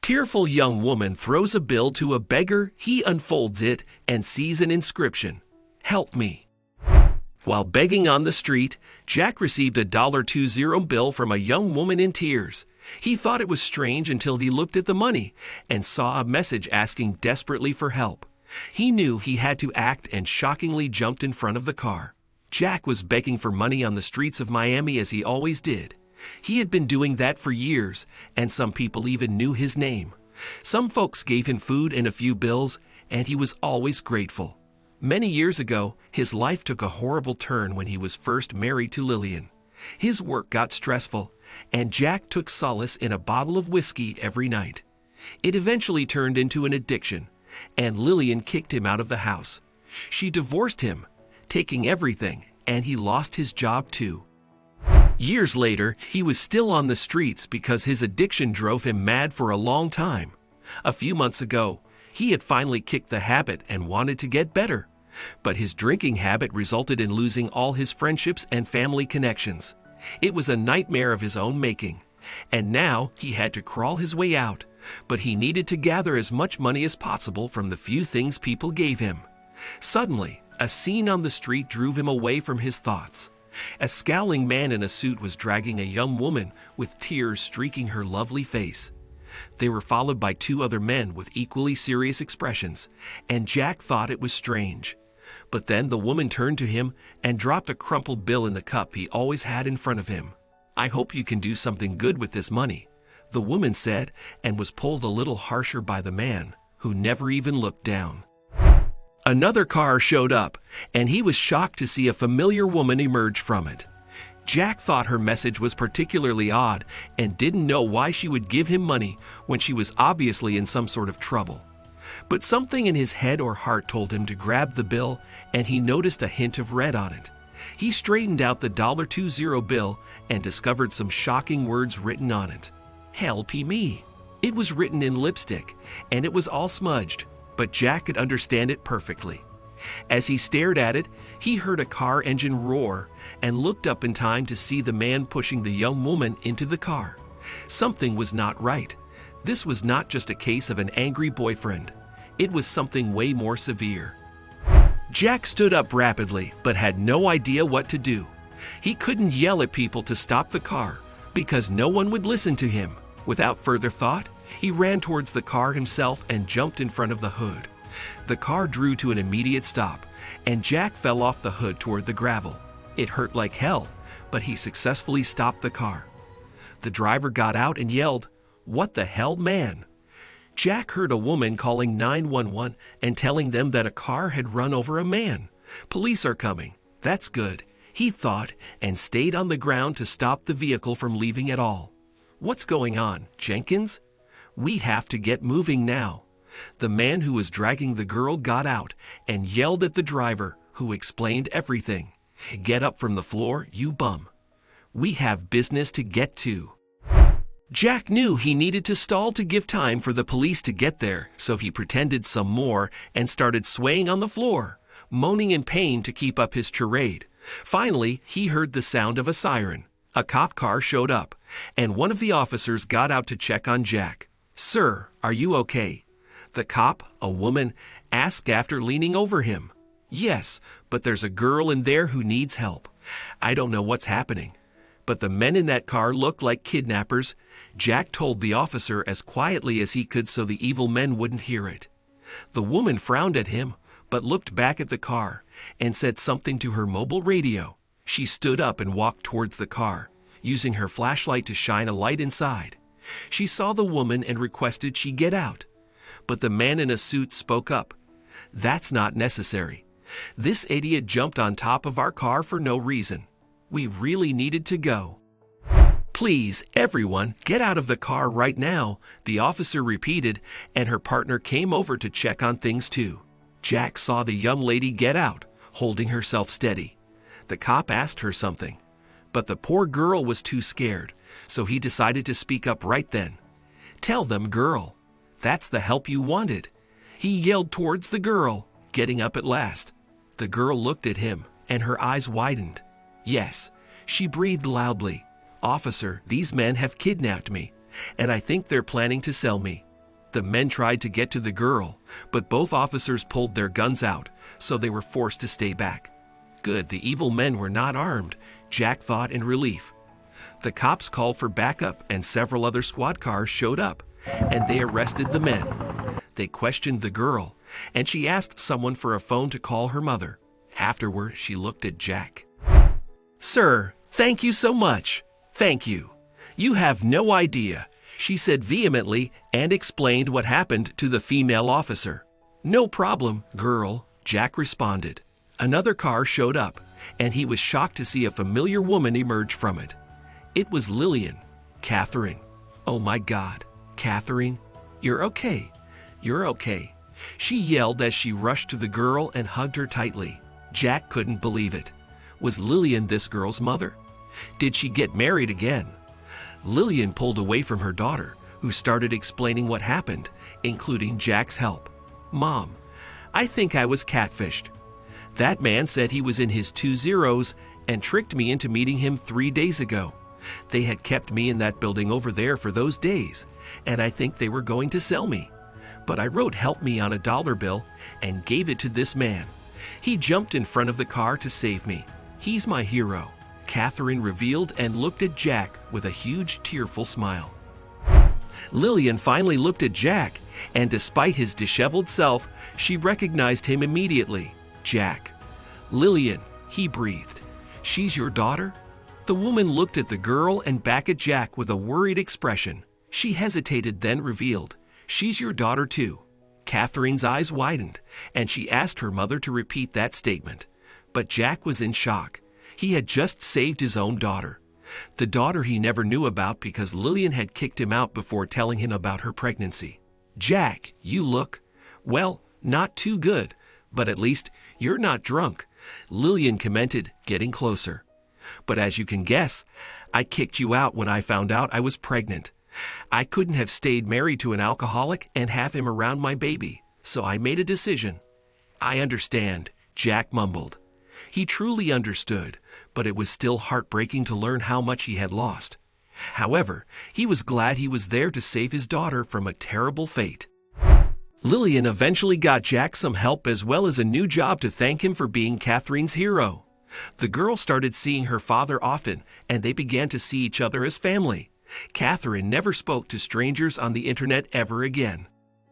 Tearful young woman throws a bill to a beggar. He unfolds it and sees an inscription. Help me. While begging on the street, Jack received a $20 bill from a young woman in tears. He thought it was strange until he looked at the money and saw a message asking desperately for help. He knew he had to act and shockingly jumped in front of the car. Jack was begging for money on the streets of Miami as he always did. He had been doing that for years, and some people even knew his name. Some folks gave him food and a few bills, and he was always grateful. Many years ago, his life took a horrible turn when he was first married to Lillian. His work got stressful, and Jack took solace in a bottle of whiskey every night. It eventually turned into an addiction, and Lillian kicked him out of the house. She divorced him, taking everything, and he lost his job too. Years later, he was still on the streets because his addiction drove him mad for a long time. A few months ago, he had finally kicked the habit and wanted to get better. But his drinking habit resulted in losing all his friendships and family connections. It was a nightmare of his own making. And now he had to crawl his way out, but he needed to gather as much money as possible from the few things people gave him. Suddenly, a scene on the street drew him away from his thoughts. A scowling man in a suit was dragging a young woman with tears streaking her lovely face. They were followed by two other men with equally serious expressions, and Jack thought it was strange. But then the woman turned to him and dropped a crumpled bill in the cup he always had in front of him. "I hope you can do something good with this money," the woman said, and was pulled a little harsher by the man, who never even looked down. Another car showed up, and he was shocked to see a familiar woman emerge from it. Jack thought her message was particularly odd and didn't know why she would give him money when she was obviously in some sort of trouble. But something in his head or heart told him to grab the bill, and he noticed a hint of red on it. He straightened out the $20 bill and discovered some shocking words written on it. "Help me." It was written in lipstick, and it was all smudged, but Jack could understand it perfectly. As he stared at it, he heard a car engine roar and looked up in time to see the man pushing the young woman into the car. Something was not right. This was not just a case of an angry boyfriend. It was something way more severe. Jack stood up rapidly, but had no idea what to do. He couldn't yell at people to stop the car, because no one would listen to him. Without further thought, he ran towards the car himself and jumped in front of the hood. The car drew to an immediate stop, and Jack fell off the hood toward the gravel. It hurt like hell, but he successfully stopped the car. The driver got out and yelled, "What the hell, man?" Jack heard a woman calling 911 and telling them that a car had run over a man. "Police are coming. That's good," he thought, and stayed on the ground to stop the vehicle from leaving at all. "What's going on, Jenkins? We have to get moving now." The man who was dragging the girl got out and yelled at the driver, who explained everything. "Get up from the floor, you bum. We have business to get to." Jack knew he needed to stall to give time for the police to get there, so he pretended some more and started swaying on the floor, moaning in pain to keep up his charade. Finally, he heard the sound of a siren. A cop car showed up, and one of the officers got out to check on Jack. "Sir, are you okay?" The cop, a woman, asked after leaning over him. "Yes, but there's a girl in there who needs help. I don't know what's happening. But the men in that car look like kidnappers," Jack told the officer as quietly as he could so the evil men wouldn't hear it. The woman frowned at him, but looked back at the car and said something to her mobile radio. She stood up and walked towards the car, using her flashlight to shine a light inside. She saw the woman and requested she get out. But the man in a suit spoke up. "That's not necessary. This idiot jumped on top of our car for no reason. We really needed to go." "Please, everyone, get out of the car right now," the officer repeated, and her partner came over to check on things too. Jack saw the young lady get out, holding herself steady. The cop asked her something, but the poor girl was too scared, so he decided to speak up right then. "Tell them, girl. That's the help you wanted." He yelled towards the girl, getting up at last. The girl looked at him, and her eyes widened. "Yes," she breathed loudly. "Officer, these men have kidnapped me, and I think they're planning to sell me. The men tried to get to the girl, but both officers pulled their guns out, so they were forced to stay back. Good, the evil men were not armed, Jack thought in relief. The cops called for backup and several other squad cars showed up, and they arrested the men. They questioned the girl, and she asked someone for a phone to call her mother. Afterward, she looked at Jack. "Sir, thank you so much. Thank you. You have no idea," she said vehemently and explained what happened to the female officer. "No problem, girl," Jack responded. Another car showed up, and he was shocked to see a familiar woman emerge from it. It was Lillian. Catherine. "Oh my God, Catherine, you're okay. You're okay," she yelled as she rushed to the girl and hugged her tightly. Jack couldn't believe it. Was Lillian this girl's mother? Did she get married again? Lillian pulled away from her daughter, who started explaining what happened, including Jack's help. "Mom, I think I was catfished. That man said he was in his 2 zeros and tricked me into meeting him 3 days ago. They had kept me in that building over there for those days, and I think they were going to sell me. But I wrote 'help me' on a dollar bill and gave it to this man. He jumped in front of the car to save me. He's my hero," Catherine revealed and looked at Jack with a huge tearful smile. Lillian finally looked at Jack, and despite his disheveled self, she recognized him immediately. "Jack." "Lillian," he breathed. "She's your daughter?" The woman looked at the girl and back at Jack with a worried expression. She hesitated, then revealed, "She's your daughter too." Catherine's eyes widened, and she asked her mother to repeat that statement. But Jack was in shock. He had just saved his own daughter. The daughter he never knew about because Lillian had kicked him out before telling him about her pregnancy. "Jack, you look, well, not too good, but at least you're not drunk," Lillian commented, getting closer. "But as you can guess, I kicked you out when I found out I was pregnant. I couldn't have stayed married to an alcoholic and have him around my baby, so I made a decision." "I understand," Jack mumbled. He truly understood, but it was still heartbreaking to learn how much he had lost. However, he was glad he was there to save his daughter from a terrible fate. Lillian eventually got Jack some help as well as a new job to thank him for being Catherine's hero. The girl started seeing her father often, and they began to see each other as family. Catherine never spoke to strangers on the internet ever again.